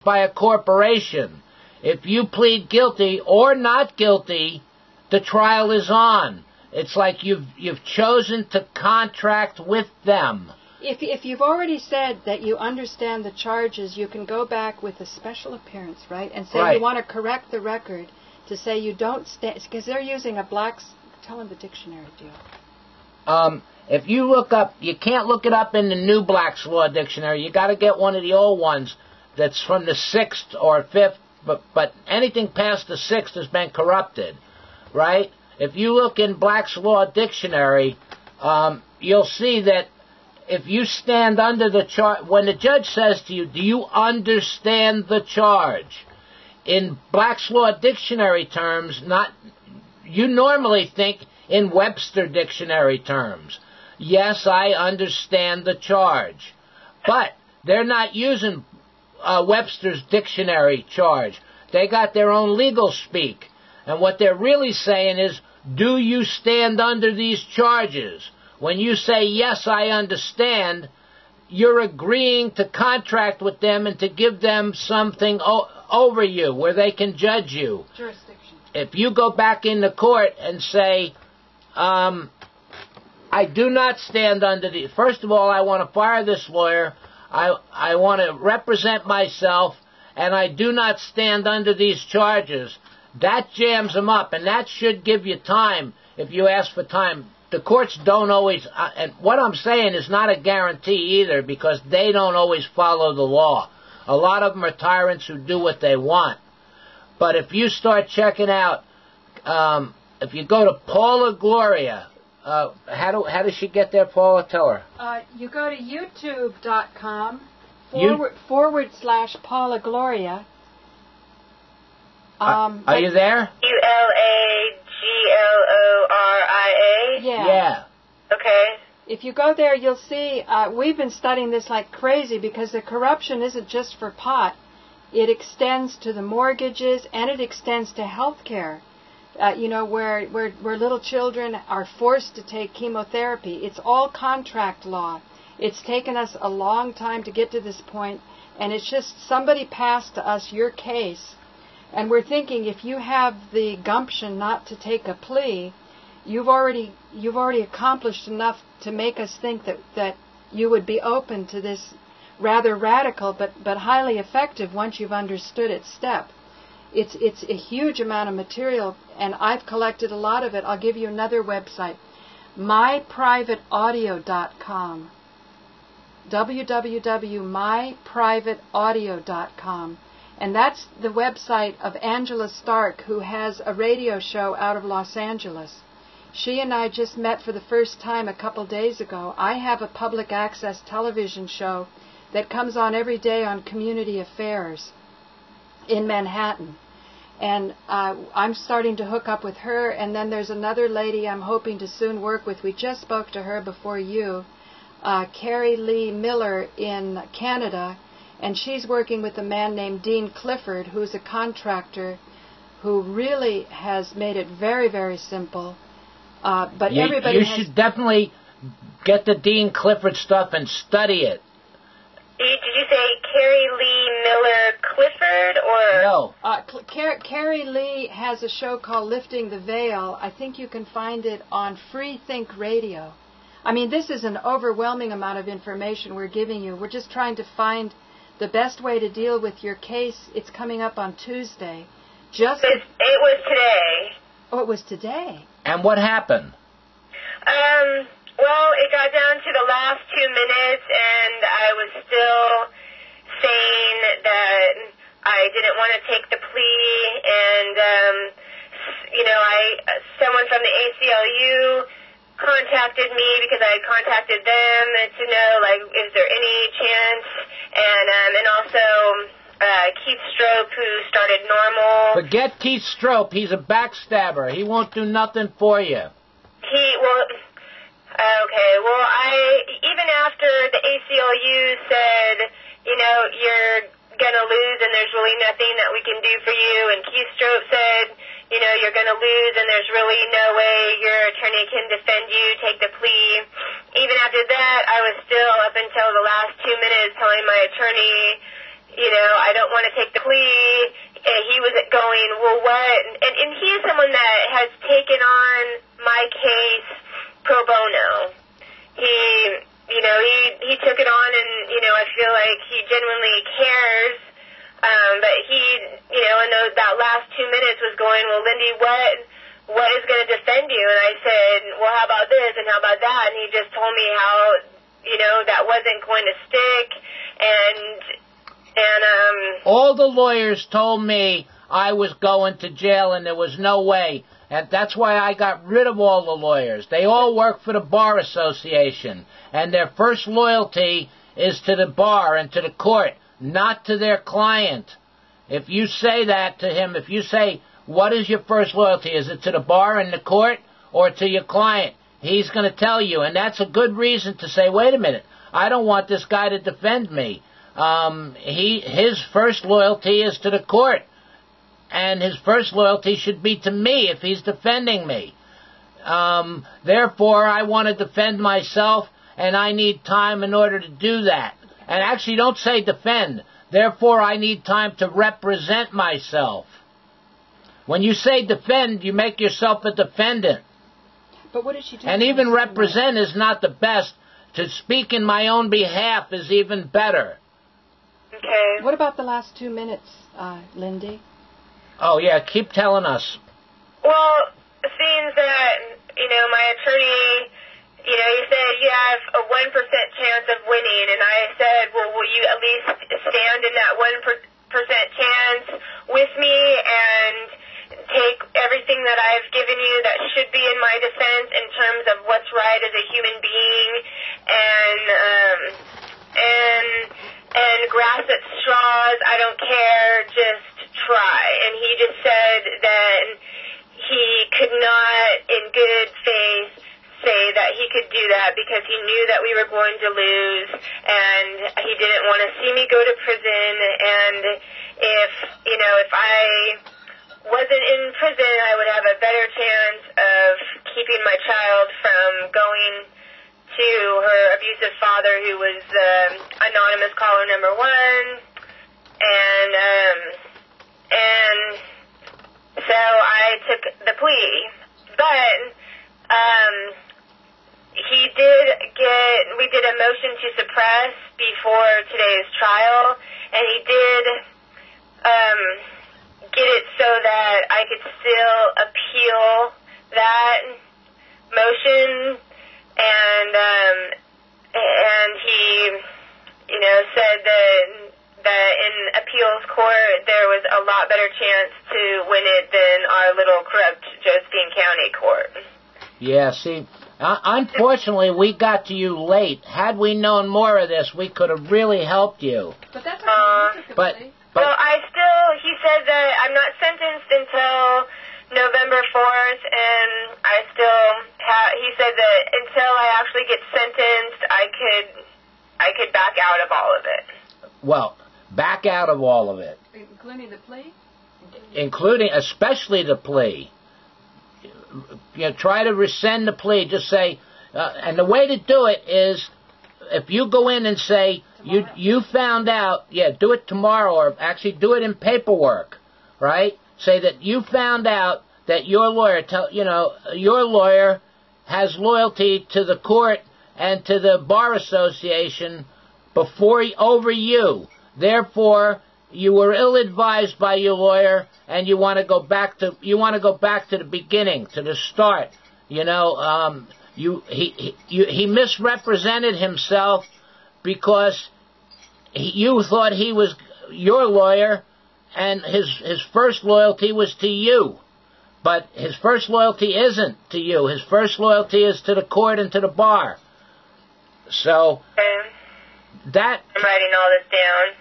by a corporation. If you plead guilty or not guilty, the trial is on. It's like you've chosen to contract with them. If you've already said that you understand the charges, you can go back with a special appearance, right, and say you want to correct the record to say you don't stand, because they're using a tell them the dictionary deal. If you look up, you can't look it up in the new Black's Law Dictionary. You got to get one of the old ones that's from the 6th or 5th, but anything past the 6th has been corrupted, right? If you look in Black's Law Dictionary, you'll see that if you stand under the charge, when the judge says to you, do you understand the charge? In Black's Law Dictionary terms, you normally think in Webster Dictionary terms. Yes, I understand the charge. But they're not using Webster's Dictionary charge. They got their own legal speak. And what they're really saying is, do you stand under these charges? When you say, yes, I understand, you're agreeing to contract with them and to give them something over you where they can judge you. Jurisdiction. If you go back in the court and say, I do not stand under the... First of all, I want to fire this lawyer. I want to represent myself, and I do not stand under these charges. That jams them up, and that should give you time if you ask for time. The courts don't always... and what I'm saying is not a guarantee either, because they don't always follow the law. A lot of them are tyrants who do what they want. But if you start checking out... if you go to Paula Gloria... how does she get there, Paula? Tell her. You go to youtube.com / Paula Gloria. Are you there? ULAGLORIA? Yeah. Okay. If you go there, you'll see, we've been studying this like crazy because the corruption isn't just for pot. It extends to the mortgages and it extends to health care. Where little children are forced to take chemotherapy. It's all contract law. It's taken us a long time to get to this point, and it's just somebody passed to us your case, and we're thinking if you have the gumption not to take a plea, you've already accomplished enough to make us think that you would be open to this rather radical but highly effective once you've understood its step. It's a huge amount of material, and I've collected a lot of it. I'll give you another website, myprivateaudio.com, www.myprivateaudio.com, and that's the website of Angela Stark, who has a radio show out of Los Angeles. She and I just met for the first time a couple days ago. I have a public access television show that comes on every day on Community Affairs in Manhattan. And I'm starting to hook up with her, and then there's another lady I'm hoping to soon work with. We just spoke to her before you, Carrie Lee Miller in Canada, and she's working with a man named Dean Clifford, who's a contractor who really has made it very, very simple. But everybody you should definitely get the Dean Clifford stuff and study it. Did you say Carrie Lee Miller Clifford or? No. Carrie Lee has a show called Lifting the Veil. I think you can find it on Free Think Radio. I mean, this is an overwhelming amount of information we're giving you. We're just trying to find the best way to deal with your case. It's coming up on Tuesday. It was today. Oh, it was today. And what happened? Well, it got down to the last 2 minutes, and I was still saying that I didn't want to take the plea, and, someone from the ACLU contacted me because I had contacted them to know, is there any chance, and also Keith Strope, who started Normal. Forget Keith Strope. He's a backstabber. He won't do nothing for you. Okay, well, even after the ACLU said, you're going to lose and there's really nothing that we can do for you, and Keith Strope said, you're going to lose and there's really no way your attorney can defend you, take the plea. Even after that, I was still, up until the last 2 minutes, telling my attorney I don't want to take the plea. And he was going, well, what? And he's someone that has taken on my case pro bono. He took it on, and, I feel like he genuinely cares. But he, in that last 2 minutes was going, well, Lindy, what is going to defend you? And I said, well, how about this and how about that? And he just told me how, that wasn't going to stick. And all the lawyers told me I was going to jail and there was no way. And that's why I got rid of all the lawyers. They all work for the Bar Association. And their first loyalty is to the bar and to the court, not to their client. If you say that to him, if you say, what is your first loyalty? Is it to the bar and the court or to your client? He's going to tell you. And that's a good reason to say, wait a minute, I don't want this guy to defend me. His first loyalty is to the court. And his first loyalty should be to me if he's defending me. Therefore, I want to defend myself, and I need time in order to do that. And actually, don't say defend. Therefore, I need time to represent myself. When you say defend, you make yourself a defendant. But what did she do? And even represent is not the best. To speak in my own behalf is even better. Okay. What about the last 2 minutes, Lindy? Oh, yeah, keep telling us. Well, it seems that, my attorney, he said you have a 1% chance of winning, and I said, well, will you at least stand in that 1% chance with me and take everything that I've given you that should be in my defense in terms of what's right as a human being, and grasp at straws, I don't care, just try. And he just said that he could not, in good faith, say that he could do that because he knew that we were going to lose, and he didn't want to see me go to prison. And if I wasn't in prison, I would have a better chance of keeping my child from going to her abusive father, who was anonymous caller number 1, and so I took the plea. But we did a motion to suppress before today's trial, and he did get it so that I could still appeal that motion. And he, said that in appeals court there was a lot better chance to win it than our little corrupt Josephine County court. Yeah, see, unfortunately we got to you late. Had we known more of this, we could have really helped you. But that's okay. Well, he said that I'm not sentenced until November 4th, and he said that until I actually get sentenced, I could back out of all of it. Well, back out of all of it. Including the plea? Especially the plea. Try to rescind the plea. Just say, and the way to do it is, if you go in and say, you found out, do it tomorrow, or actually do it in paperwork, right? Say that you found out that your lawyer has loyalty to the court and to the Bar Association over you. Therefore, you were ill-advised by your lawyer, and you want to go back to the beginning, to the start. He misrepresented himself because you thought he was your lawyer, and his first loyalty was to you. But his first loyalty isn't to you. His first loyalty is to the court and to the bar. So, I'm writing all this down.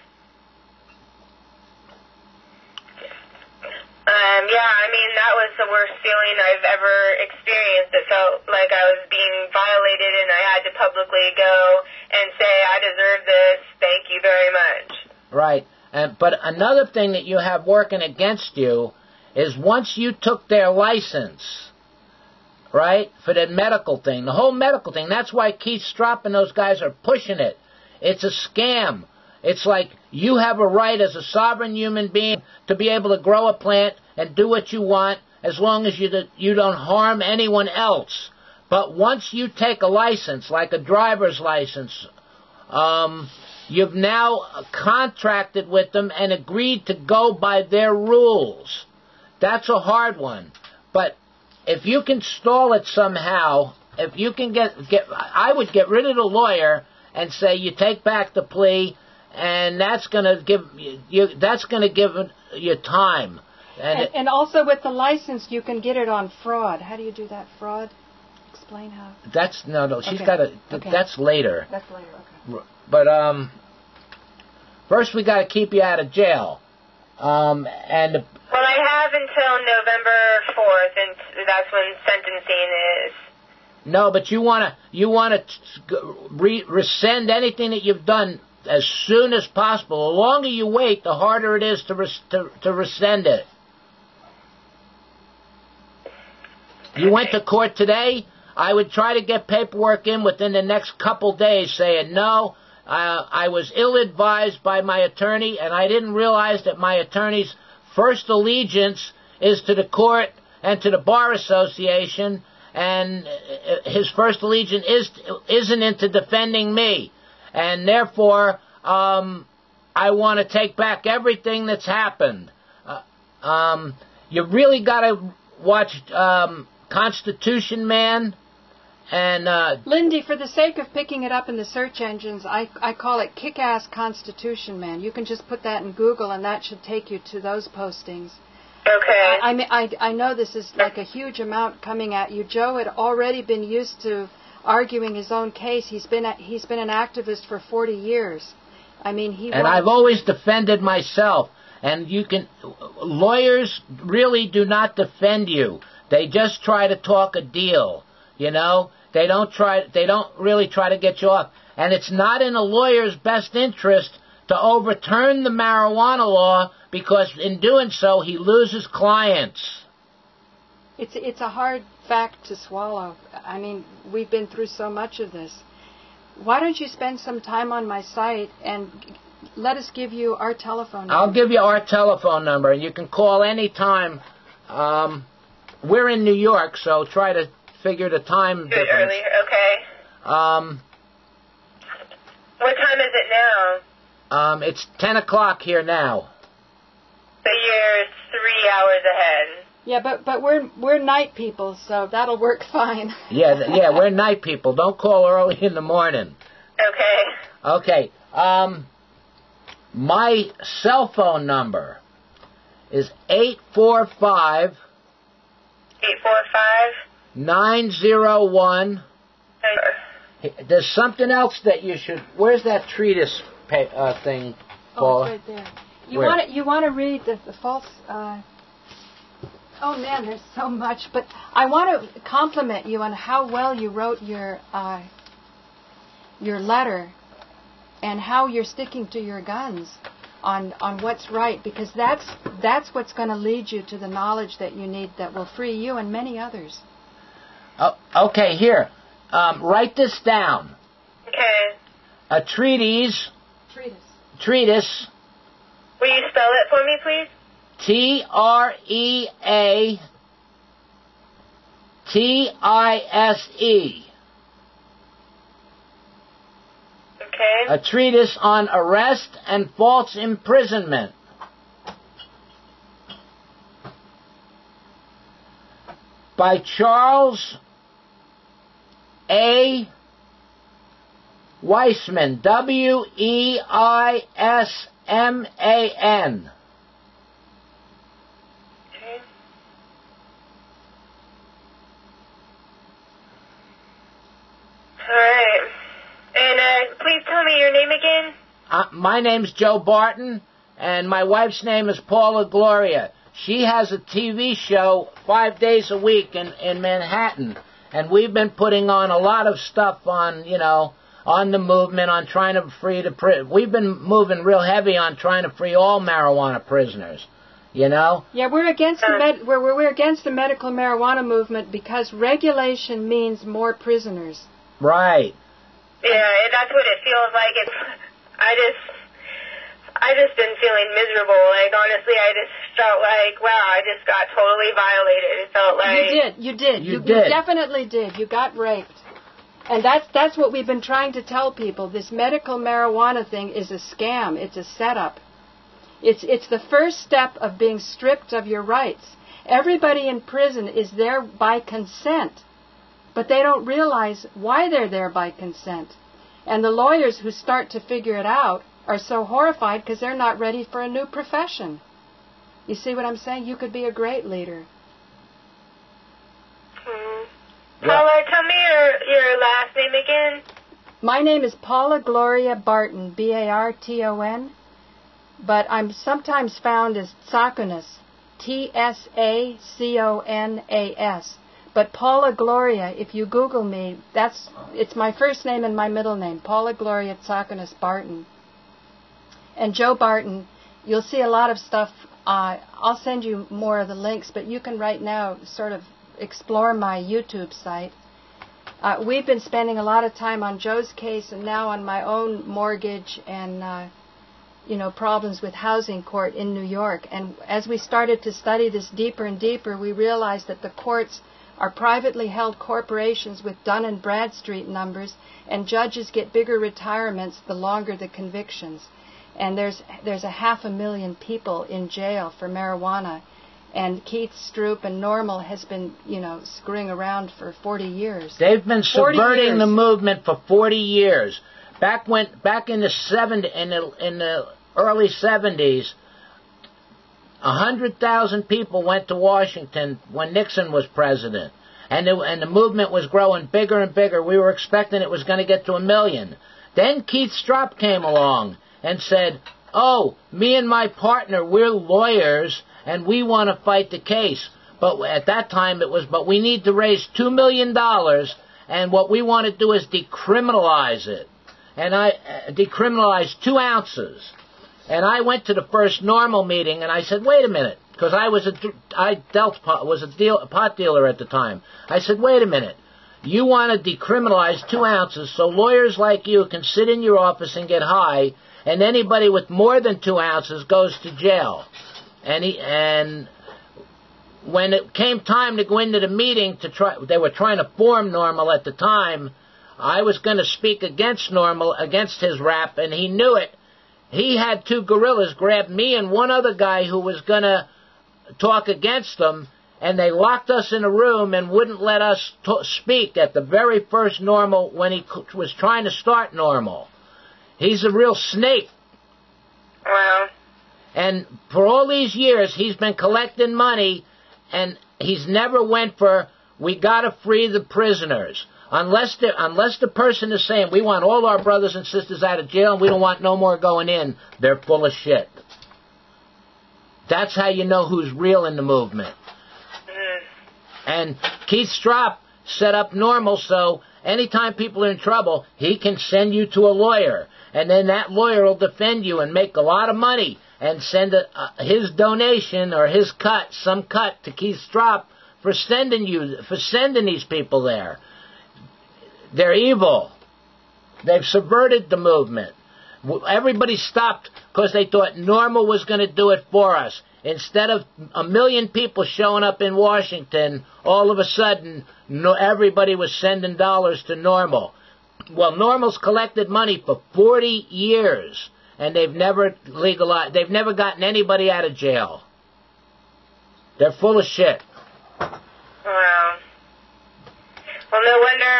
That was the worst feeling I've ever experienced. It felt like I was being violated, and I had to publicly go and say, I deserve this, thank you very much. Right. But another thing that you have working against you is once you took their license, right, for the medical thing, the whole medical thing, that's why Keith Stropp and those guys are pushing it. It's a scam. It's like you have a right as a sovereign human being to be able to grow a plant and do what you want as long as you don't harm anyone else. But once you take a license, like a driver's license, you've now contracted with them and agreed to go by their rules. That's a hard one. But if you can stall it somehow, if you can I would get rid of the lawyer and say you take back the plea, and that's going to give you time. And also with the license, you can get it on fraud. How do you do that? Fraud? Explain how. That's no. She's Okay. got to. Okay. That's later. That's later. Okay. But first we got to keep you out of jail. And Well, I have until November 4th, and that's when sentencing is. no, but you want to rescind anything that you've done as soon as possible. The longer you wait, the harder it is to rescind it. You went to court today. I would try to get paperwork in within the next couple days saying, no, I was ill-advised by my attorney, and I didn't realize that my attorney's first allegiance is to the court and to the Bar Association, and his first allegiance isn't into defending me. And therefore, I want to take back everything that's happened. You really got to watch Constitution Man. And Lindy, for the sake of picking it up in the search engines, I call it Kick-Ass Constitution Man. You can just put that in Google, and that should take you to those postings. Okay. I know this is like a huge amount coming at you. Joe had already been used to arguing his own case. He's been an activist for 40 years. I mean, I've always defended myself. And lawyers really do not defend you. They just try to talk a deal. You know, they don't really try to get you off. And it's not in a lawyer's best interest to overturn the marijuana law, because in doing so, he loses clients. It's a hard fact to swallow. I mean, we've been through so much of this. Why don't you spend some time on my site and let us give you our telephone number? I'll give you our telephone number, and you can call any time. We're in New York, so try to figure the time Good difference. earlier, okay. What time is it now? It's 10 o'clock here now. So you're 3 hours ahead. Yeah, but we're night people, so that'll work fine. Yeah, we're night people. Don't call early in the morning. Okay. Okay. My cell phone number is 845 845 901. There's something else that you should. Where's that treatise thing, Paula? Oh, it's right there. You want to read the false. Oh man, there's so much. But I want to compliment you on how well you wrote your letter, and how you're sticking to your guns on what's right, because that's what's going to lead you to the knowledge that you need, that will free you and many others. Oh, okay, here. Write this down. Okay. A treatise. Treatise. Will you spell it for me, please? TREATISE. Okay. A treatise on arrest and false imprisonment. By Charles A. Weissman. WEISMAN. Okay. All right. And please tell me your name again. My name's Joe Barton, and my wife's name is Paula Gloria. She has a TV show 5 days a week in Manhattan, and we've been putting on a lot of stuff on, on the movement, on trying to free the we've been moving real heavy on trying to free all marijuana prisoners, Yeah, we're against we're against the medical marijuana movement because regulation means more prisoners. Right. Yeah, that's what it feels like. I just been feeling miserable. Like, honestly, I just felt like, wow, I just got totally violated. It felt like... You did. You definitely did. You got raped. And that's what we've been trying to tell people. This medical marijuana thing is a scam. It's a setup. It's the first step of being stripped of your rights. Everybody in prison is there by consent, but they don't realize why they're there by consent. And the lawyers who start to figure it out are so horrified because they're not ready for a new profession. You see what I'm saying? You could be a great leader. Paula, tell me your last name again. My name is Paula Gloria Barton, Barton, but I'm sometimes found as Tsakonas, Tsaconas. But Paula Gloria, if you Google me, it's my first name and my middle name, Paula Gloria Tsakonas Barton. And Joe Barton, you'll see a lot of stuff. I'll send you more of the links, but you can right now sort of explore my YouTube site. We've been spending a lot of time on Joe's case and now on my own mortgage and problems with housing court in New York. And as we started to study this deeper and deeper, we realized that the courts are privately held corporations with Dun and Bradstreet numbers, and judges get bigger retirements the longer the convictions. And there's 500,000 people in jail for marijuana. And Keith Stroop and Normal has been, screwing around for 40 years. They've been subverting the movement for 40 years. Back in the early 70s, 100,000 people went to Washington when Nixon was president, and the movement was growing bigger and bigger. We were expecting it was going to get to 1 million. Then Keith Stroop came along and said, "Oh, me and my partner, we're lawyers, and we want to fight the case." But at that time but we need to raise $2 million, and what we want to do is decriminalize it. And I decriminalized 2 ounces. And I went to the first Normal meeting, and I said, wait a minute, because I was a pot dealer at the time. I said, wait a minute, you want to decriminalize 2 ounces so lawyers like you can sit in your office and get high, and anybody with more than 2 ounces goes to jail. And when it came time to go into the meeting they were trying to form Normal at the time. I was going to speak against Normal, against his rap, and he knew it. He had 2 guerrillas grab me and one other guy who was going to talk against them, and they locked us in a room and wouldn't let us speak at the very first Normal when he was trying to start Normal. He's a real snake. Wow. And for all these years, he's been collecting money, and he's never went for, we got to free the prisoners. Unless the person is saying, we want all our brothers and sisters out of jail and we don't want no more going in, they're full of shit. That's how you know who's real in the movement. And Keith Stroop set up Normal so anytime people are in trouble, he can send you to a lawyer. And then that lawyer will defend you and make a lot of money and send his donation or his cut, some cut to Keith Stroop for sending these people there. They're evil. They've subverted the movement. Everybody stopped because they thought Normal was going to do it for us. Instead of 1 million people showing up in Washington, all of a sudden, everybody was sending dollars to Normal. Well, Normal's collected money for 40 years, and they've never legalized. They've never gotten anybody out of jail. They're full of shit. Wow. Well, no wonder,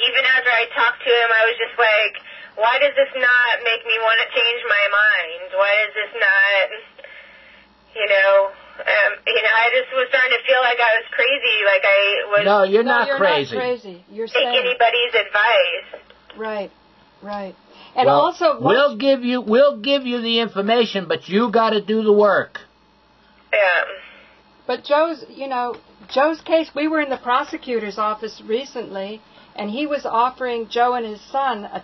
even after I talked to him, I was just like, why does this not make me want to change my mind? Why does this not, I just was starting to feel like I was crazy, like I was... No, you're not crazy. Not crazy. You're take saying anybody's advice. Right. And also... We'll give you the information, but you got to do the work. Yeah. But Joe's case, we were in the prosecutor's office recently, and he was offering Joe and his son a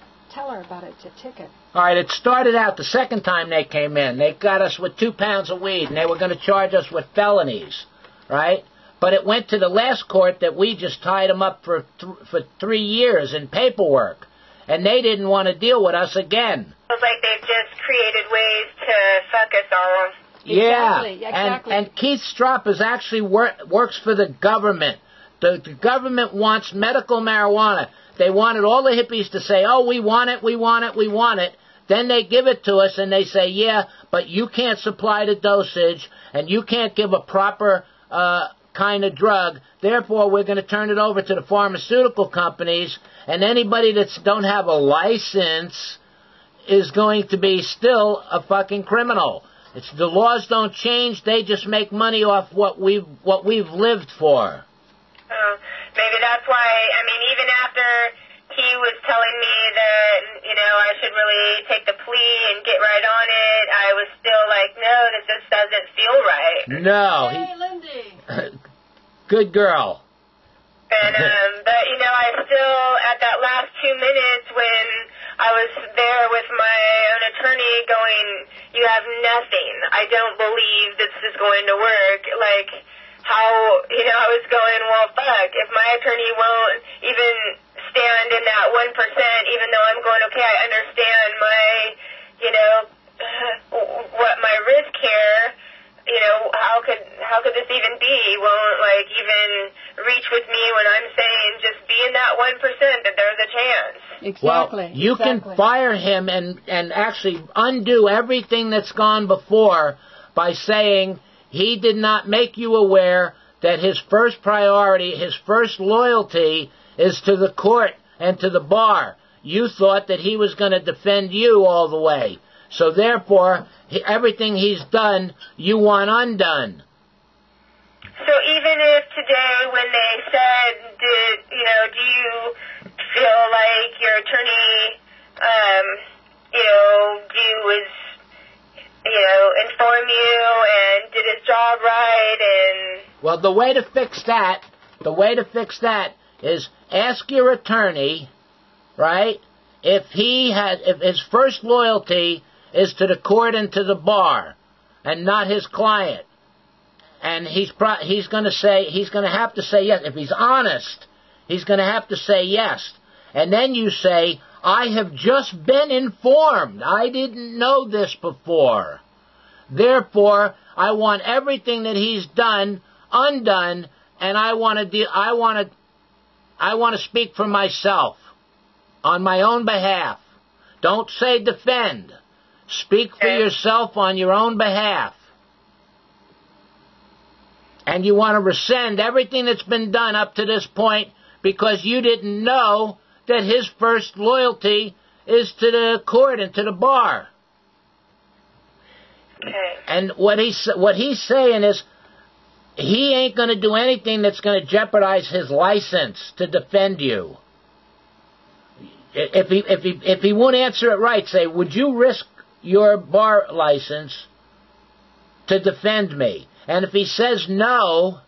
ticket. All right, it started out the second time they came in. They got us with 2 pounds of weed, and they were going to charge us with felonies, right? But it went to the last court that we just tied them up for 3 years in paperwork, and they didn't want to deal with us again. feels like they've just created ways to fuck us all. Exactly, exactly. And Keith Stropp is actually works for the government. The government wants medical marijuana. They wanted all the hippies to say, oh, we want it, we want it, we want it. Then they give it to us and they say, yeah, but you can't supply the dosage and you can't give a proper kind of drug. Therefore, we're going to turn it over to the pharmaceutical companies, and anybody that don't have a license is going to be still a fucking criminal. The laws don't change. They just make money off what we've lived for. Maybe that's why, I mean, even after he was telling me that, I should really take the plea and get right on it, I was still like, no, this just doesn't feel right. No. Hey, Lindy. Good girl. And, but, I still, at that last 2 minutes when I was there with my own attorney going, you have nothing. I don't believe this is going to work. Like, how, I was going, well, fuck, if my attorney won't even stand in that 1%, even though I'm going, okay, I understand my, what my risk here, how could this even be? He won't, even reach with me when I'm saying just be in that 1% that there's a chance. Exactly. Well, you can fire him and actually undo everything that's gone before by saying he did not make you aware that his first priority, his first loyalty is to the court and to the bar. You thought that he was going to defend you all the way. So therefore, everything he's done, you want undone. So even if today when they said, do you feel like your attorney, inform you and did his job right and... Well, the way to fix that is ask your attorney, right, if his first loyalty is to the court and to the bar and not his client. And he's going to have to say yes. If he's honest, he's going to have to say yes. And then you say, I have just been informed. I didn't know this before. Therefore, I want everything that he's done undone, and I want to speak for myself on my own behalf. Don't say defend. Speak for yourself on your own behalf. And you want to rescind everything that's been done up to this point because you didn't know that his first loyalty is to the court and to the bar. Okay. And what he's saying is he ain't going to do anything that's going to jeopardize his license to defend you. If he won't answer it right, say, would you risk your bar license to defend me? And if he says no,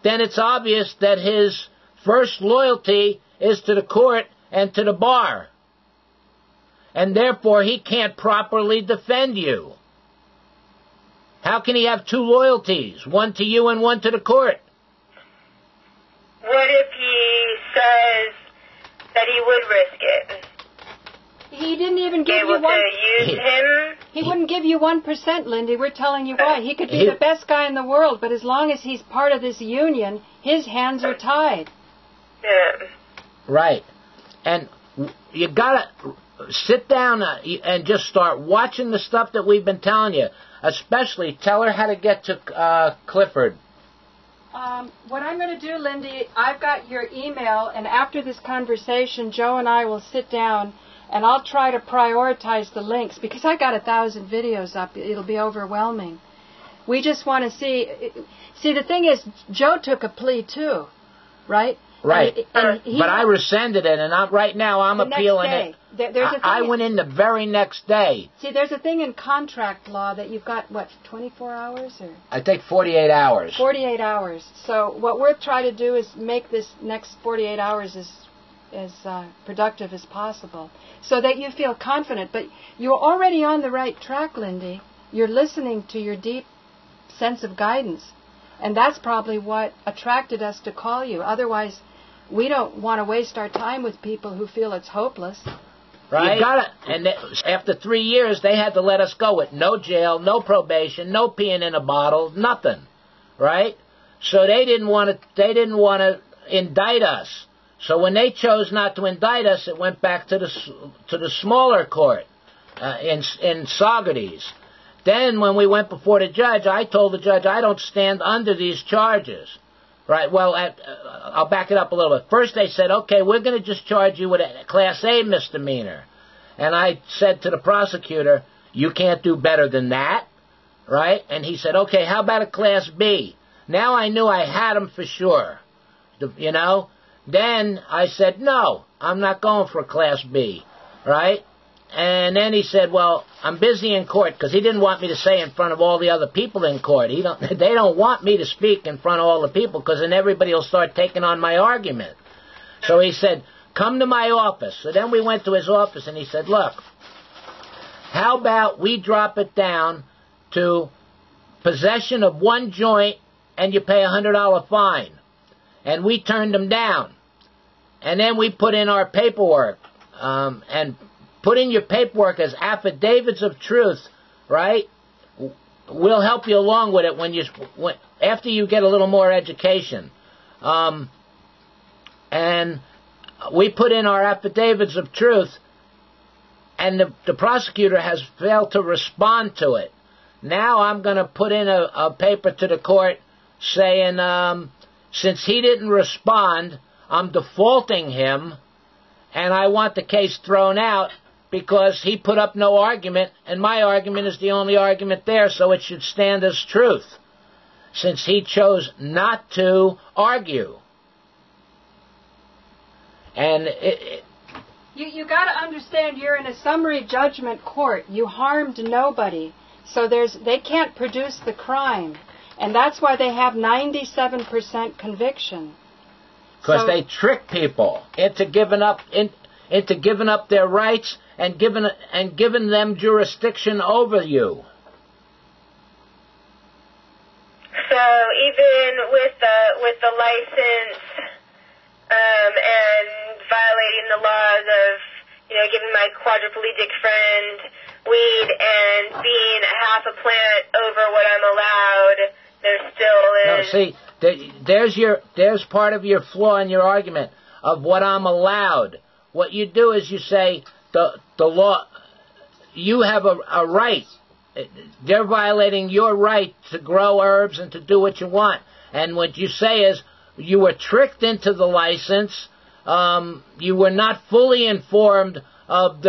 then it's obvious that his first loyalty is to the court and to the bar. And therefore, he can't properly defend you. How can he have two loyalties, one to you and one to the court? What if he says that he would risk it? He didn't even give you one. To use him? He wouldn't give you 1%, Lindy. We're telling you why. He could be the best guy in the world, but as long as he's part of this union, his hands are tied. Yeah. Right. And you got to sit down and just start watching the stuff that we've been telling you. Especially, tell her how to get to Clifford. What I'm going to do, Lindy, I've got your email, and after this conversation, Joe and I will sit down, and I'll try to prioritize the links, because I got 1,000 videos up. It'll be overwhelming. We just want to see... See, the thing is, Joe took a plea, too, right? Right. And but I rescinded it, and right now I'm appealing it. I went in the very next day. See, there's a thing in contract law that you've got, 24 hours? Or? I think 48 hours. 48 hours. So what we're trying to do is make this next 48 hours as productive as possible so that you feel confident. But you're already on the right track, Lindy. You're listening to your deep sense of guidance. And that's probably what attracted us to call you. Otherwise, we don't want to waste our time with people who feel it's hopeless. right? You gotta, and after 3 years, they had to let us go with no jail, no probation, no peeing in a bottle, nothing, right? So they didn't want to indict us. So when they chose not to indict us, it went back to the smaller court in Saugerties. Then when we went before the judge, I told the judge I don't stand under these charges. Right, well, I'll back it up a little bit. First they said, okay, we're going to just charge you with a Class A misdemeanor. And I said to the prosecutor, you can't do better than that, right? And he said, okay, how about a Class B? Now I knew I had him for sure, you know. Then I said, no, I'm not going for a Class B, right? And then he said, well, I'm busy in court, because he didn't want me to say in front of all the other people in court. They don't want me to speak in front of all the people, because then everybody will start taking on my argument. So he said, come to my office. So then we went to his office, and he said, look, how about we drop it down to possession of one joint, and you pay a $100 fine. And we turned him down. And then we put in our paperwork, and put in your paperwork as affidavits of truth, right? We'll help you along with it after you get a little more education. And we put in our affidavits of truth, and the prosecutor has failed to respond to it. Now I'm going to put in a paper to the court saying, since he didn't respond, I'm defaulting him, and I want the case thrown out, because he put up no argument, and my argument is the only argument there, so it should stand as truth, since he chose not to argue. And you got to understand, you're in a summary judgment court. You harmed nobody, so they can't produce the crime, and that's why they have 97% conviction. Because they trick people into giving up their rights and giving them jurisdiction over you. So even with the license and violating the laws of giving my quadriplegic friend weed and being half a plant over what I'm allowed, there still is. No, see, there's part of your flaw in your argument of what I'm allowed. What you do is you say the law, you have a right. They're violating your right to grow herbs and to do what you want. And what you say is you were tricked into the license. You were not fully informed of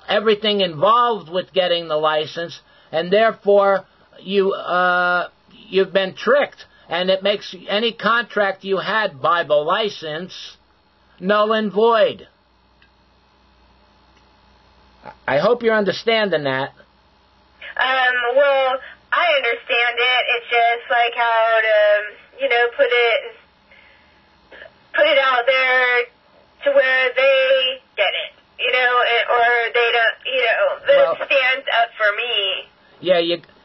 everything involved with getting the license, and therefore you've been tricked. And it makes any contract you had by the license null and void. I hope you're understanding that. Well, I understand it. It's just like how to, put it out there to where they get it, or they don't, that stands up for me. Yeah,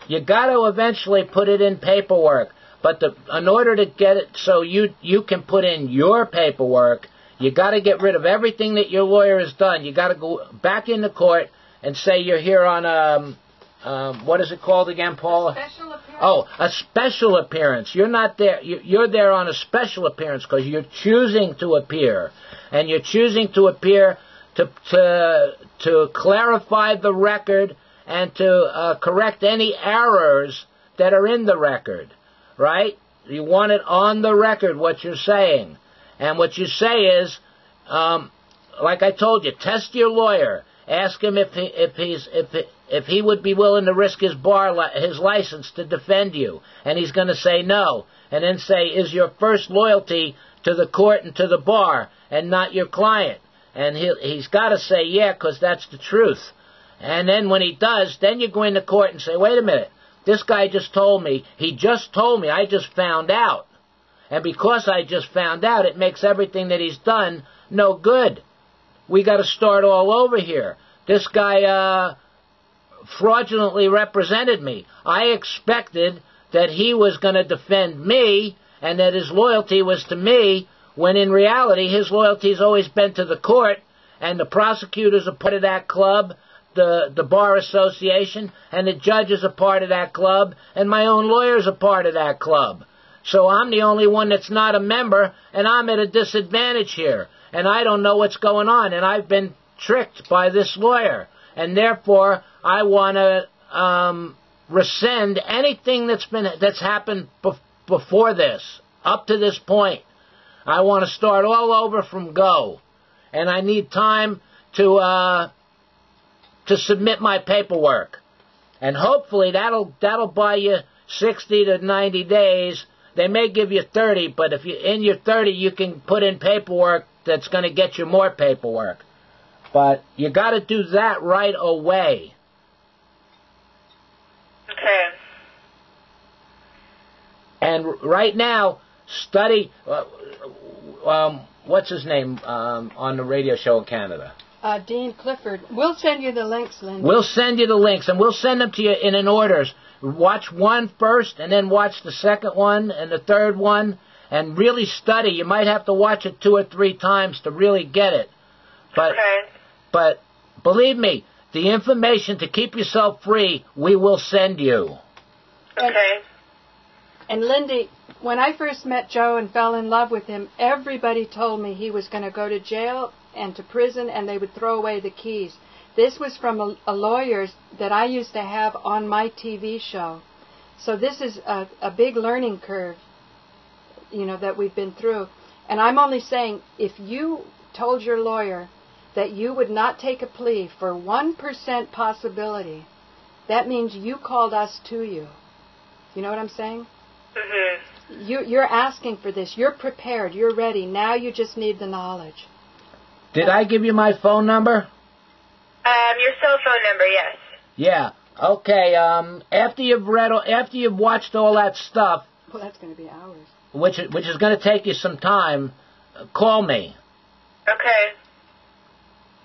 you got to eventually put it in paperwork. But in order to get it so you can put in your paperwork, you got to get rid of everything that your lawyer has done. You got to go back into court and say you're here on what is it called again, Paula? Special appearance. Oh, a special appearance. You're not there. You're there on a special appearance because you're choosing to appear, and you're choosing to appear to clarify the record and to correct any errors that are in the record. Right? You want it on the record, what you're saying. And what you say is, like I told you, test your lawyer. Ask him if he would be willing to risk his license to defend you. And he's going to say no. And then say, is your first loyalty to the court and to the bar and not your client? And he's got to say yeah, because that's the truth. And then when he does, then you go into court and say, wait a minute. This guy just told me, I just found out. And because I just found out, it makes everything that he's done no good. We got to start all over here. This guy fraudulently represented me. I expected that he was going to defend me and that his loyalty was to me, when in reality his loyalty has always been to the court and the prosecutors are part of that club, the Bar Association, and the judges are part of that club, and my own lawyers are part of that club. So I'm the only one that's not a member, and I'm at a disadvantage here, and I don't know what's going on, and I've been tricked by this lawyer, and therefore I want to rescind anything that's happened before this, up to this point. I want to start all over from go, and I need time to submit my paperwork, and hopefully that'll buy you 60 to 90 days. They may give you 30, but if you in your 30, you can put in paperwork that's going to get you more paperwork. But you got to do that right away. Okay. And right now, study. What's his name on the radio show in Canada? Dean Clifford. We'll send you the links, Lindy. We'll send you the links, and we'll send them to you in an orders. Watch one first, and then watch the second one and the third one, and really study. You might have to watch it 2 or 3 times to really get it. But believe me, the information to keep yourself free, we will send you. Okay. And Lindy, when I first met Joe and fell in love with him, everybody told me he was going to go to jail and to prison, and they would throw away the keys. This was from a lawyer that I used to have on my TV show. So this is a big learning curve, that we've been through. And I'm only saying, if you told your lawyer that you would not take a plea for 1% possibility, that means you called us to you. You know what I'm saying? Mm-hmm. You're asking for this. You're prepared. You're ready. Now you just need the knowledge. Did I give you my phone number? Your cell phone number, yes. Yeah. Okay. After you've watched all that stuff, well, that's going to be hours. Which is going to take you some time. Call me. Okay.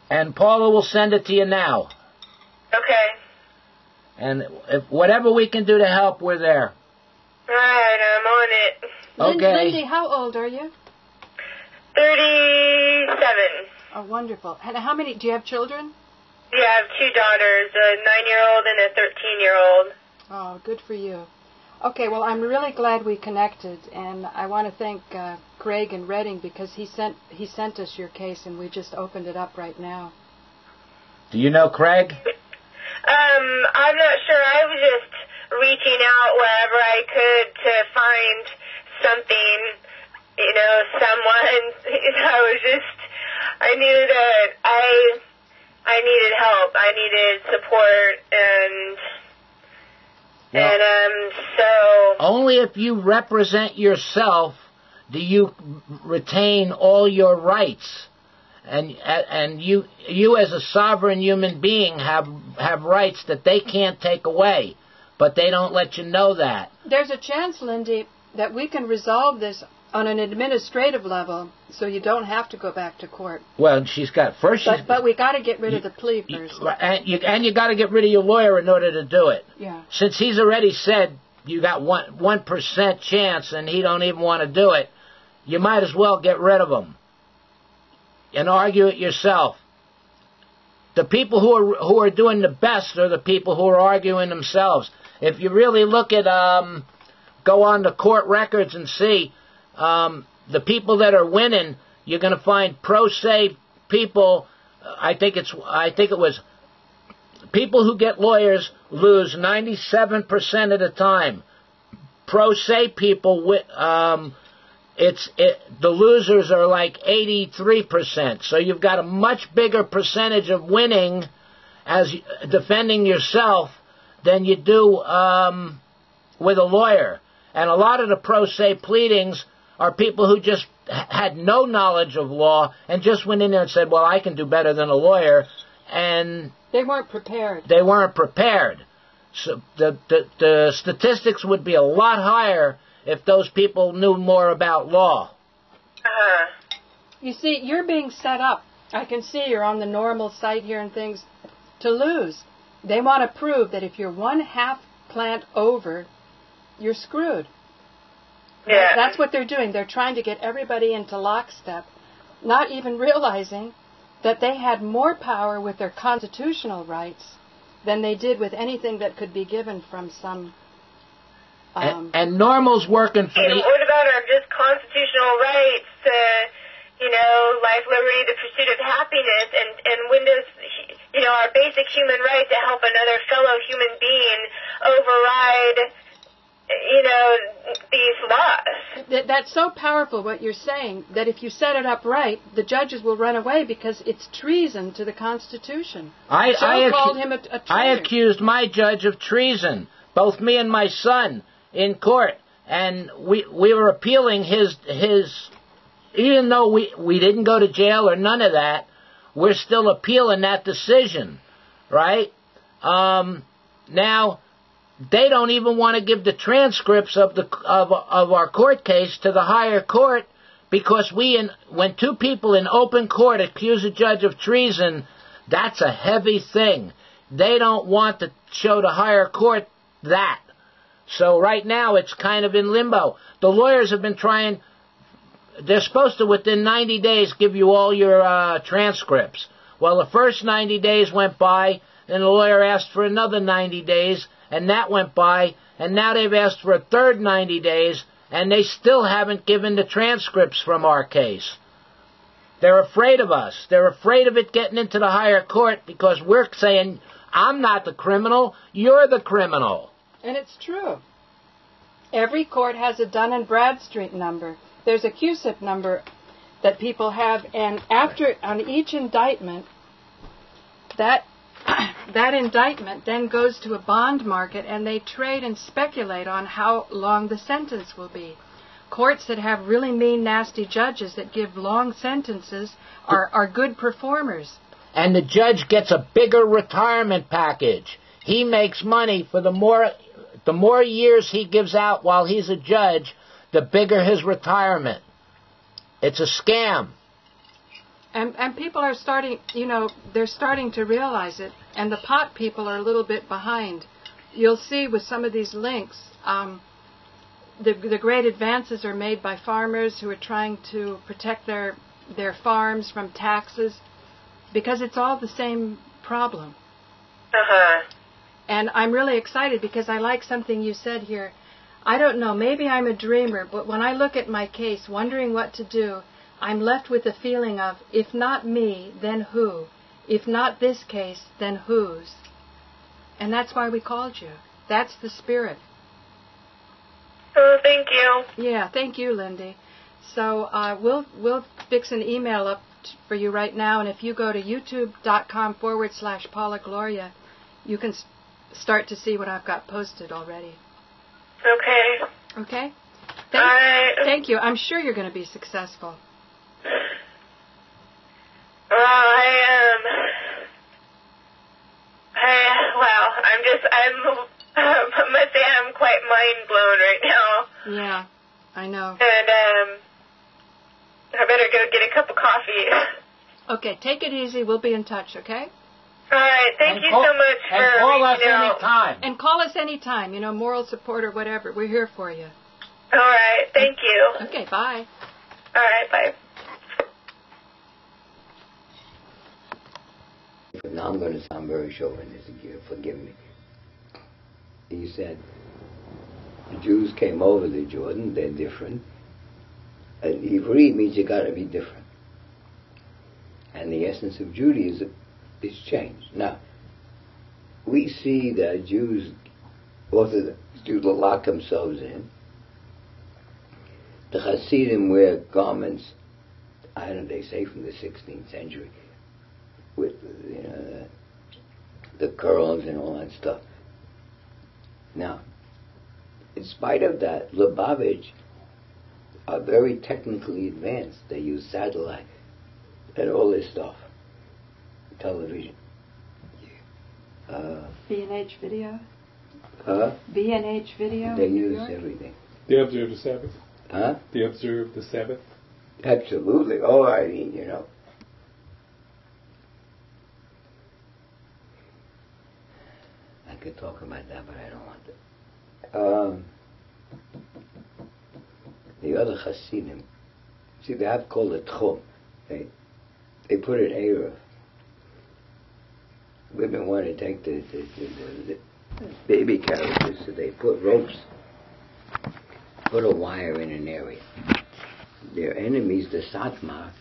And Paula will send it to you now. Okay. And if whatever we can do to help, we're there. All right, I'm on it. Okay. Lindy, how old are you? 37. Oh, wonderful. And how many? Do you have children? Yeah, I have 2 daughters, a 9-year-old and a 13-year-old. Oh, good for you. Okay, well, I'm really glad we connected, and I want to thank Craig in Reading because he sent us your case, and we just opened it up right now. Do you know Craig? I'm not sure. I was just reaching out wherever I could to find something, someone. I knew that I needed help. I needed support, so... Only if you represent yourself do you retain all your rights. And you as a sovereign human being have rights that they can't take away. But they don't let you know that. There's a chance, Lindy, that we can resolve this on an administrative level, so you don't have to go back to court. Well, but we got to get rid of the plea first. And you got to get rid of your lawyer in order to do it. Yeah. Since he's already said you got 1% chance, and he don't even want to do it, you might as well get rid of him and argue it yourself. The people who are doing the best are the people who are arguing themselves. If you really look at go on the court records and see. The people that are winning, you're going to find pro se people. I think it was people who get lawyers lose 97% of the time. Pro se people, the losers are like 83%. So you've got a much bigger percentage of winning as defending yourself than you do with a lawyer. And a lot of the pro se pleadings are people who just had no knowledge of law and just went in there and said, well, I can do better than a lawyer. And they weren't prepared. They weren't prepared. So the statistics would be a lot higher if those people knew more about law. You see, you're being set up. I can see you're on the normal site here and things to lose. They want to prove that if you're 1/2 plant over, you're screwed. Yeah. That's what they're doing. They're trying to get everybody into lockstep, not even realizing that they had more power with their constitutional rights than they did with anything that could be given from some... and normal's working for the... What about our just constitutional rights to, life, liberty, the pursuit of happiness, and when does, our basic human right to help another fellow human being override, these laws? That's so powerful what you're saying, that if you set it up right, the judges will run away because it's treason to the Constitution. I called him a traitor. I accused my judge of treason, both me and my son, in court, and we were appealing his even though we didn't go to jail or none of that, we're still appealing that decision, right? Now, they don't even want to give the transcripts of our court case to the higher court, because when two people in open court accuse a judge of treason, that's a heavy thing. They don't want to show the higher court that. So right now it's kind of in limbo. The lawyers have been trying. They're supposed to, within 90 days, give you all your transcripts. Well, the first 90 days went by, and the lawyer asked for another 90 days, and that went by, and now they've asked for a third 90 days, and they still haven't given the transcripts from our case. They're afraid of us. They're afraid of it getting into the higher court because we're saying, I'm not the criminal, you're the criminal. And it's true. Every court has a Dun & Bradstreet number. There's a QSIP number that people have, and on each indictment, that indictment then goes to a bond market, and they trade and speculate on how long the sentence will be. Courts that have really mean, nasty judges that give long sentences are good performers. And the judge gets a bigger retirement package. He makes money for the more years he gives out while he's a judge, the bigger his retirement. It's a scam. And people are starting, they're starting to realize it. And the pot people are a little bit behind. You'll see with some of these links, the great advances are made by farmers who are trying to protect their farms from taxes, because it's all the same problem. Uh-huh. And I'm really excited because I like something you said here. I don't know, maybe I'm a dreamer, but when I look at my case, wondering what to do, I'm left with the feeling of, if not me, then who? If not this case, then whose? And that's why we called you. That's the spirit. Oh, thank you. Yeah, thank you, Lindy. So we'll fix an email up for you right now, and if you go to youtube.com/Paula Gloria, you can start to see what I've got posted already. Okay. Okay? All right. Thank you. I'm sure you're going to be successful. Well, I must say I'm quite mind blown right now. Yeah, I know. And, I better go get a cup of coffee. Okay, take it easy. We'll be in touch, okay? All right, thank you so much for call us reaching out. anytime. And call us anytime, moral support or whatever. We're here for you. All right, thank you. Okay, bye. All right, bye. Now I'm going to sound very chauvinistic here. Forgive me. He said, the Jews came over the Jordan. They're different. And Ivri means you got to be different. And the essence of Judaism is changed. Now, we see that Jews, Orthodox Jews, lock themselves in. The Hasidim wear garments, they say from the 16th century, with the curls and all that stuff. Now, in spite of that, Lubavitch are very technically advanced. They use satellite and all this stuff. Television. B&H video? Huh? B&H video? They use everything. They observe the Sabbath? Huh? They observe the Sabbath? Absolutely. Oh, I could talk about that, but I don't want to. The other Hasidim, see, they have called it Tchum. they put an Eruv. Women want to take the baby carriages, so they put ropes, put a wire in an area. Their enemies, the Satmar,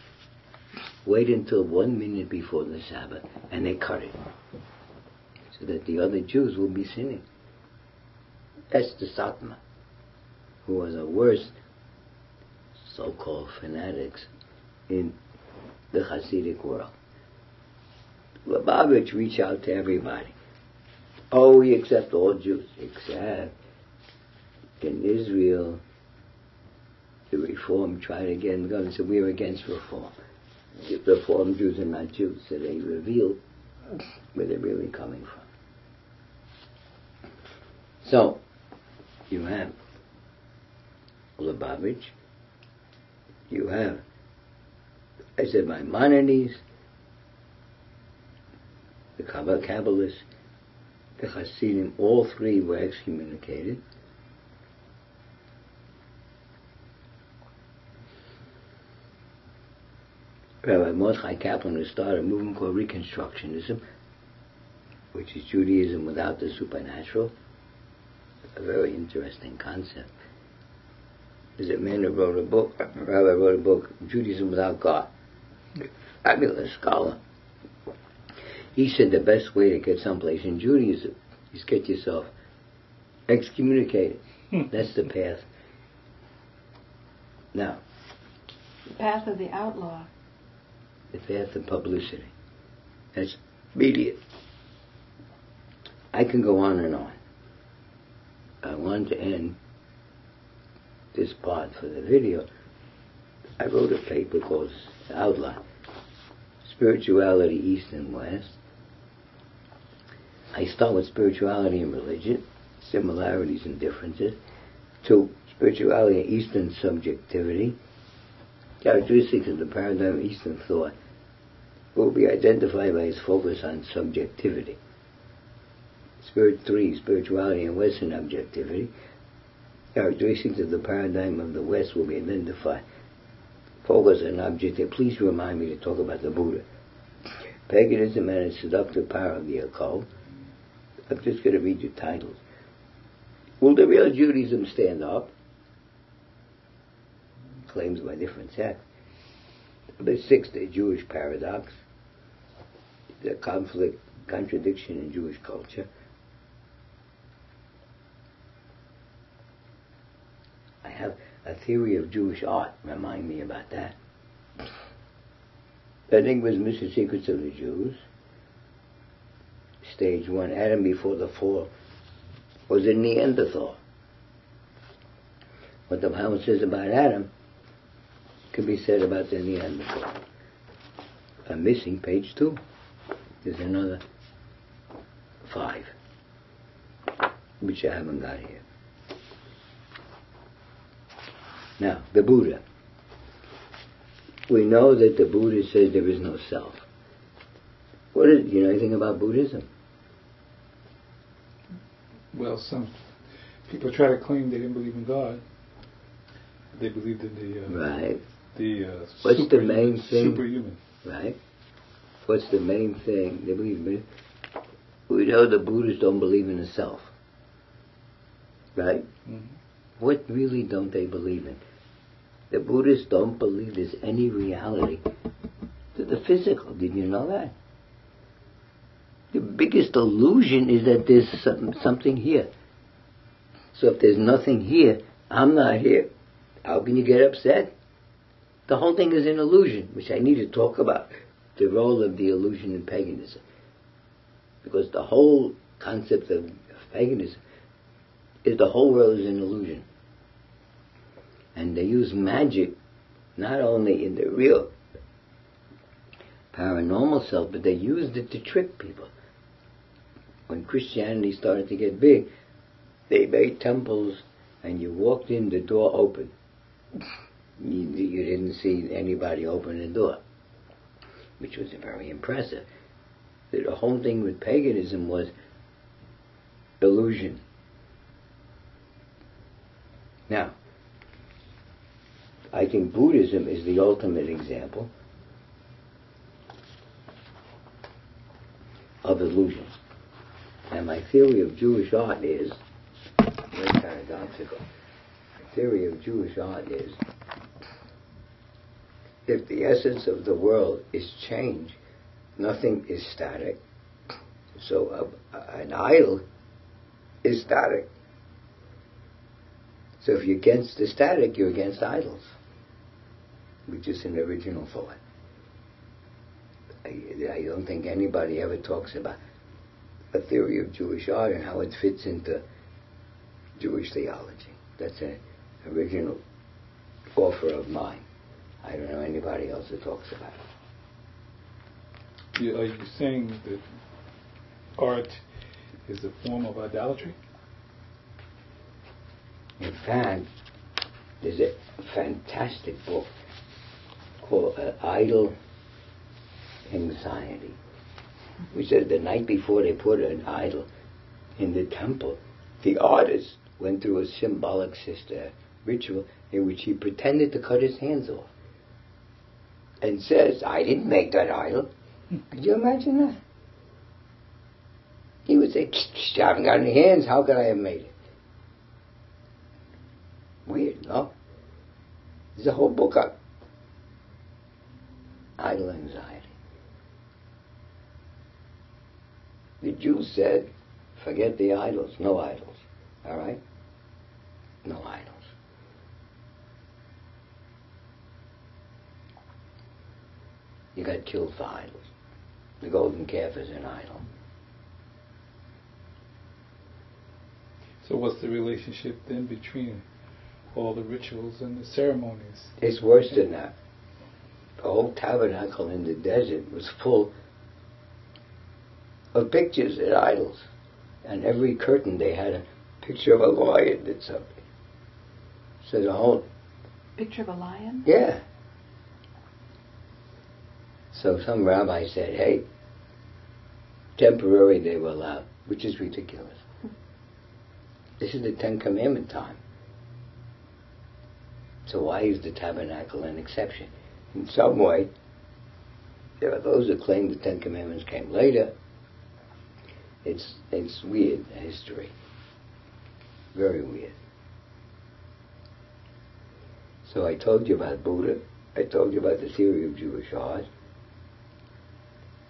wait until 1 minute before the Sabbath, and they cut it, so that the other Jews will be sinning. That's the Satmar, who are the worst so-called fanatics in the Hasidic world. Lubavitch reached out to everybody. Oh, we accept all Jews, except in Israel, the Reform tried to get them going and said, we are against Reform. The Reform Jews are not Jews, so they reveal where they're really coming from. So, you have Lubavitch, you have, I said, Maimonides, the Kabbalists, the Hasidim, all three were excommunicated. Rabbi Mordechai Kaplan, who started a movement called Reconstructionism, which is Judaism without the supernatural, a very interesting concept. There's a man who wrote a book, a rabbi wrote a book, Judaism Without God. Fabulous scholar. He said the best way to get someplace in Judaism is get yourself excommunicated. That's the path. Now, The path of the outlaw. the path of publicity. That's immediate. I can go on and on. I want to end this part for the video. I wrote a paper called Outline, Spirituality East and West. I start with spirituality and religion, similarities and differences. 2, spirituality and Eastern subjectivity. Characteristics of the paradigm of Eastern thought will be identified by its focus on subjectivity. 3, spirituality and Western objectivity. Characteristics of the paradigm of the West will be identified. Focus on objectivity. Please remind me to talk about the Buddha. Paganism and its seductive power of the occult. I'm just going to read you titles. Will the real Judaism stand up? Claims by different sects. The 6, the Jewish paradox. The conflict, contradiction in Jewish culture. I have a theory of Jewish art. Remind me about that. Enigmas, Mr. Secrets of the Jews. Stage 1, Adam before the fall was a Neanderthal. What the Bible says about Adam can be said about the Neanderthal. I'm missing page 2. There's another 5, which I haven't got here. Now, the Buddha. We know that the Buddha says there is no self. Do you know anything about Buddhism? Well, some people try to claim they didn't believe in God. They believed in What's the main thing? Superhuman. Right. What's the main thing? They believe in it. We know the Buddhists don't believe in the self. Right? Mm-hmm. What really don't they believe in? The Buddhists don't believe there's any reality to the physical. Did you know that? The biggest illusion is that there's something here. So if there's nothing here, I'm not here. How can you get upset? The whole thing is an illusion, which I need to talk about. The role of the illusion in paganism. Because the whole concept of paganism is the whole world is an illusion. And they use magic not only in the real paranormal self, but they used it to trick people. When Christianity started to get big, they made temples and you walked in, the door opened. You didn't see anybody open the door, which was very impressive. The whole thing with paganism was illusion. Now, I think Buddhism is the ultimate example of illusion. And my theory of Jewish art is, very paradoxical, my theory of Jewish art is, if the essence of the world is change, nothing is static. So an idol is static. So if you're against the static, you're against idols, which is an original thought. I don't think anybody ever talks about a theory of Jewish art and how it fits into Jewish theology. That's an original offer of mine. I don't know anybody else that talks about it. Are you saying that art is a form of idolatry? In fact, there's a fantastic book called Idol Anxiety, which says the night before they put an idol in the temple, the artist went through a symbolic ritual in which he pretended to cut his hands off and says, I didn't make that idol. Could you imagine that? He would say, I haven't got any hands, how could I have made it? Weird, no? There's a whole book on idol anxiety. The Jews said, forget the idols, no idols. All right? No idols. You got killed for idols. The golden calf is an idol. So what's the relationship then between all the rituals and the ceremonies? It's worse than that. The whole tabernacle in the desert was full of pictures and idols. And every curtain they had a picture of a lion did something. So the whole... Picture of a lion? Yeah. So some rabbi said, hey, temporary they were allowed, which is ridiculous. This is the Ten Commandment time. So why is the tabernacle an exception? In some way, there are those who claim the Ten Commandments came later. It's weird, history. Very weird. So I told you about Buddha. I told you about the theory of Jewish art.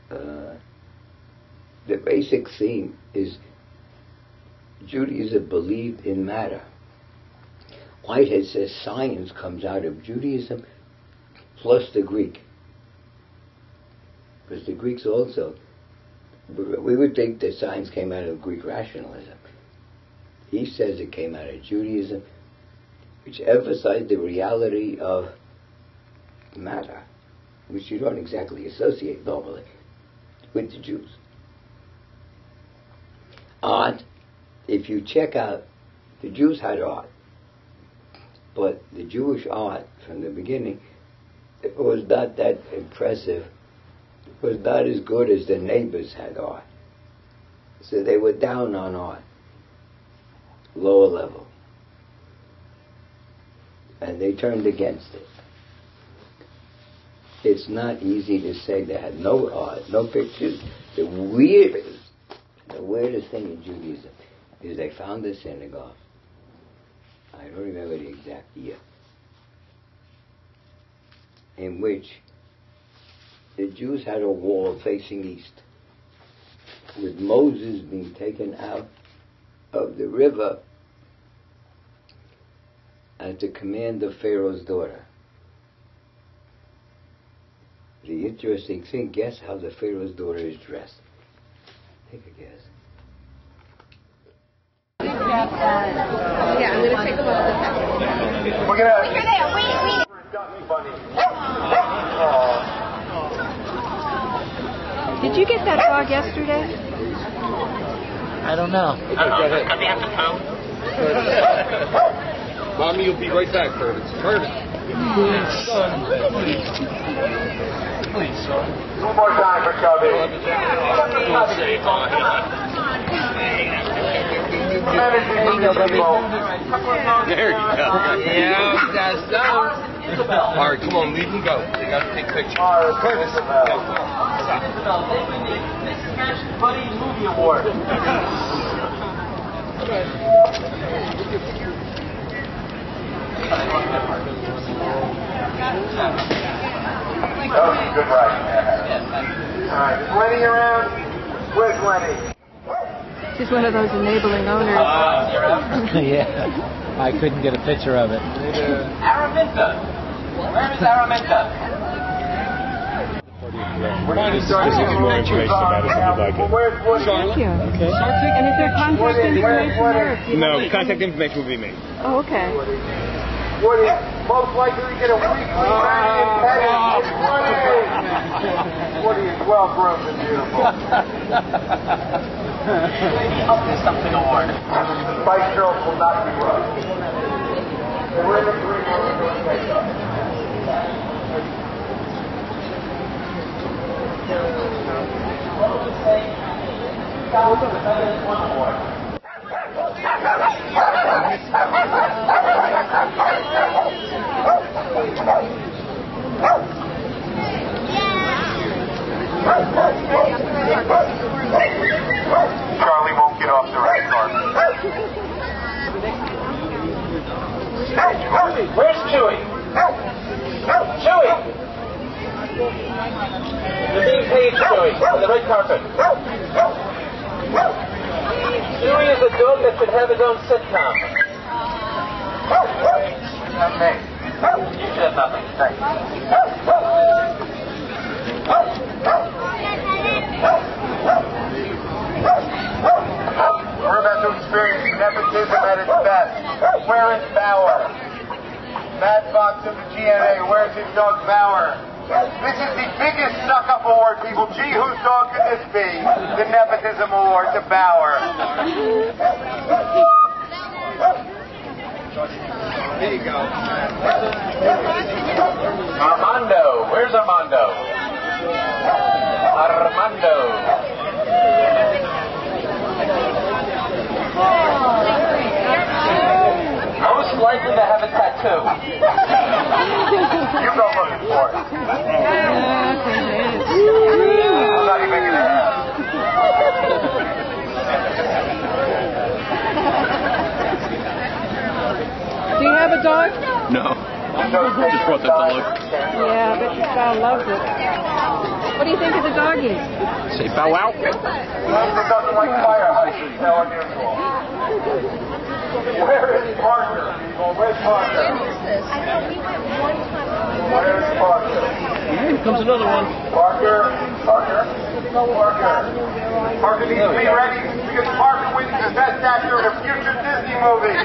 The basic theme is Judaism believed in matter. Whitehead says science comes out of Judaism plus the Greek. Because the Greeks also, we would think that science came out of Greek rationalism. He says it came out of Judaism, which emphasized the reality of matter, which you don't exactly associate normally with the Jews. Art, if you check out, the Jews had art, but the Jewish art from the beginning, it was not that impressive. It was not as good as the neighbors had art. So they were down on art, lower level. And they turned against it. It's not easy to say they had no art, no pictures. The weirdest thing in Judaism is they found a synagogue. I don't remember the exact year, in which the Jews had a wall facing east, with Moses being taken out of the river at the command of Pharaoh's daughter. The interesting thing, guess how the Pharaoh's daughter is dressed? Take a guess. Yeah, I'm going to take a look at that. We're going to... You're there, wait. Got me, bunny. Did you get that dog yesterday? I don't know. Come here, come. Mommy will be right back, Curtis. Curtis. Son. Please, son. One more time for Cubby. There you go. Yeah, that's so. All right, come on, leave them go. They got to take pictures. All right, Curtis. Cash Buddy Movie Award. That was a good ride. All right, is Lenny around? Where's Lenny? She's one of those enabling owners. Yeah, I couldn't get a picture of it. Araminta. Where is Araminta? This gives you more information about us if you'd like it. Where's Woody? Thank you. Okay. And is there contact information there? No, contact information will be me. Oh, okay. Woody, most likely to get a weekly magnet penny. It's Woody! Woody is well groomed and beautiful. Up to something award. Spice Girls will not be rough. We're in the green room. Charlie won't get off the red carpet. Where's Chewie? Chewie! You're being paid, Chewie, on the red carpet. Chewie is a dog that should have his own sitcom. Not me. You should have nothing. Thanks. We're about to experience nepotism at its best. Where is Bauer? Matt Fox of the GNA, where's his dog Bauer? This is the biggest suck-up award, people. Gee, whose dog could this be? The Nepotism Award to Bauer. There you go. Armando. Where's Armando? Armando. Most likely to have a tattoo. You go looking for it. I'm not even going to ask. Do you have a dog? No. Just brought the dog. Yeah, but your child loves it. What do you think of the doggies? Say bow wow. It doesn't like fire hydrants. How unusual. Where is Parker, people? Where's Parker? Where's Parker? Here comes another one. Parker. Parker needs to be ready because Parker wins the best actor in a future Disney movie.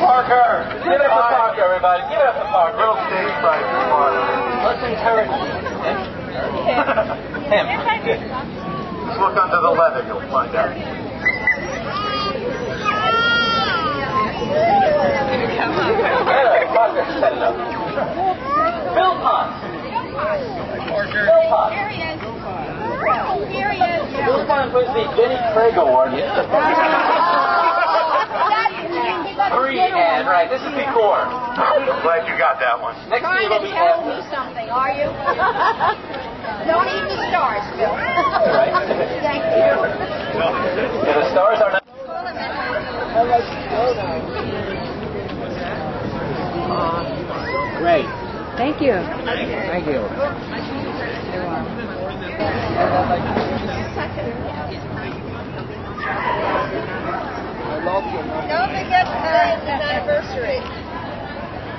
Parker. Give it up for Parker, everybody. Give it up for Parker. Little stage fright for Parker. Let's encourage him. Just look under the leather, you'll find out. Parker, set it up. Bill Potts. Bill Potts. Here he is. Bill Potts was the Jenny Craig Award. Three, and right, this is before. I'm glad you got that one. Next Trying year to will be tell after. me something, are you? Don't eat the stars, Bill. Right. Thank you. Yeah, the stars are not. Great. Thank you. Thank you. Don't forget the anniversary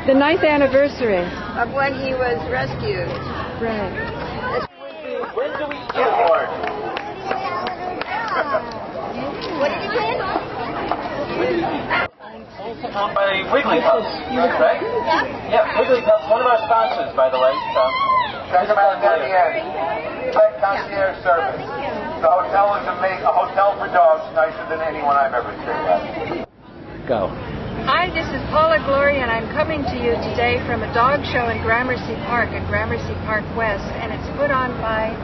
The 9th anniversary. of when he was rescued. Right. When do we get award? What did you win? Owned by Wigglypuff, right? Yeah, Wigglypuff, one of our sponsors, by the way. So, Check them out down the end. Pet concierge service. The hotel is amazing. A hotel for dogs, nicer than anyone I've ever stayed at. Go. Hi, this is Paula Glory, and I'm coming to you today from a dog show in Gramercy Park at Gramercy Park West, and it's put on by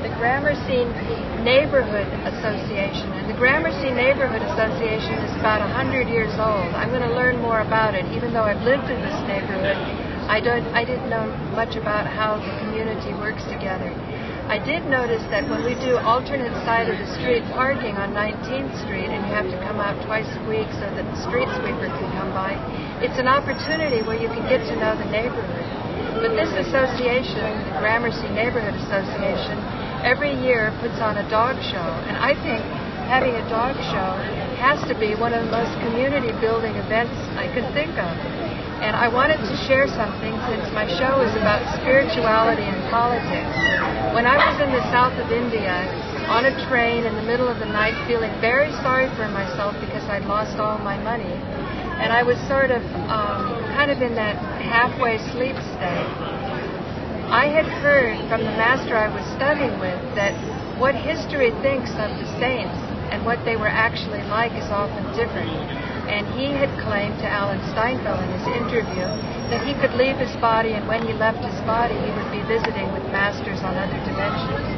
the Gramercy Neighborhood Association. And the Gramercy Neighborhood Association is about 100 years old. I'm going to learn more about it. Even though I've lived in this neighborhood, I didn't know much about how the community works together. I did notice that when we do alternate side of the street parking on 19th Street, and you have to come out twice a week so that the street sweeper can come by, it's an opportunity where you can get to know the neighborhood. But this association, the Gramercy Neighborhood Association, every year puts on a dog show, and I think having a dog show has to be one of the most community-building events I can think of. And I wanted to share something since my show is about spirituality and politics. When I was in the south of India, on a train in the middle of the night, feeling very sorry for myself because I'd lost all my money, and I was sort of kind of in that halfway sleep state, I had heard from the master I was studying with that what history thinks of the saints and what they were actually like is often different. And he had claimed to Alan Steinfeld in his interview that he could leave his body, and when he left his body, he would be visiting with masters on other dimensions.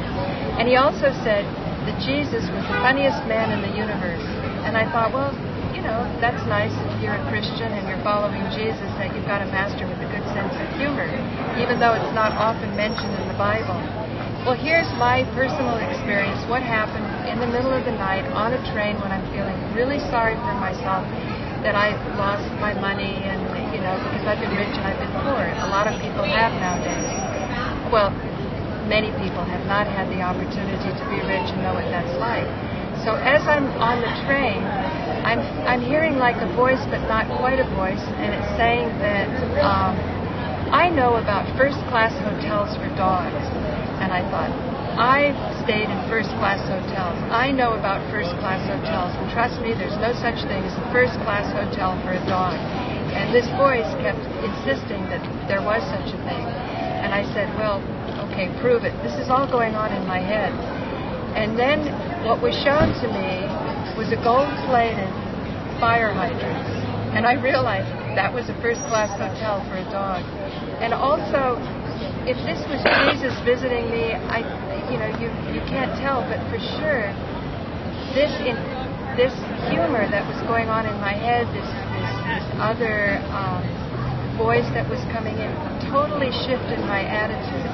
And he also said that Jesus was the funniest man in the universe. And I thought, well, you know, that's nice if you're a Christian and you're following Jesus, that you've got a master with a good sense of humor, even though it's not often mentioned in the Bible. Well, here's my personal experience, what happened in the middle of the night on a train when I'm feeling really sorry for myself that I've lost my money and, you know, because I've been rich and I've been poor. A lot of people have nowadays. Well, many people have not had the opportunity to be rich and know what that's like. So as I'm on the train, I'm hearing like a voice, but not quite a voice, and it's saying that I know about first-class hotels for dogs. And I thought, I've stayed in first-class hotels. I know about first-class hotels, and trust me, there's no such thing as a first-class hotel for a dog. And this voice kept insisting that there was such a thing. And I said, well, okay, prove it. This is all going on in my head. And then what was shown to me was a gold-plated fire hydrant. And I realized that was a first-class hotel for a dog. And also, if this was Jesus visiting me, you can't tell, but for sure, this humor that was going on in my head, this other voice that was coming in, totally shifted my attitude.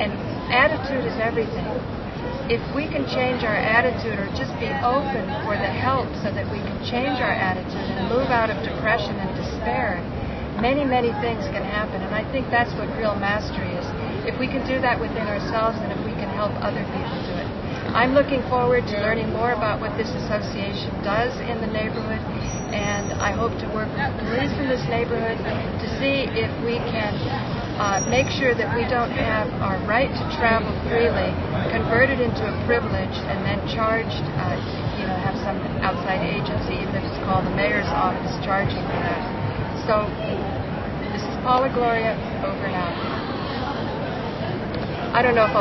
And attitude is everything. If we can change our attitude or just be open for the help so that we can change our attitude and move out of depression and despair, many, many things can happen. And I think that's what real mastery is. If we can do that within ourselves and if we can help other people do it. I'm looking forward to learning more about what this association does in the neighborhood, and I hope to work with the police in this neighborhood to see if we can make sure that we don't have our right to travel freely converted into a privilege and then charged, have some outside agency, even if it's called the mayor's office, charging for that. So, this is Paula Gloria, over and out. I don't know if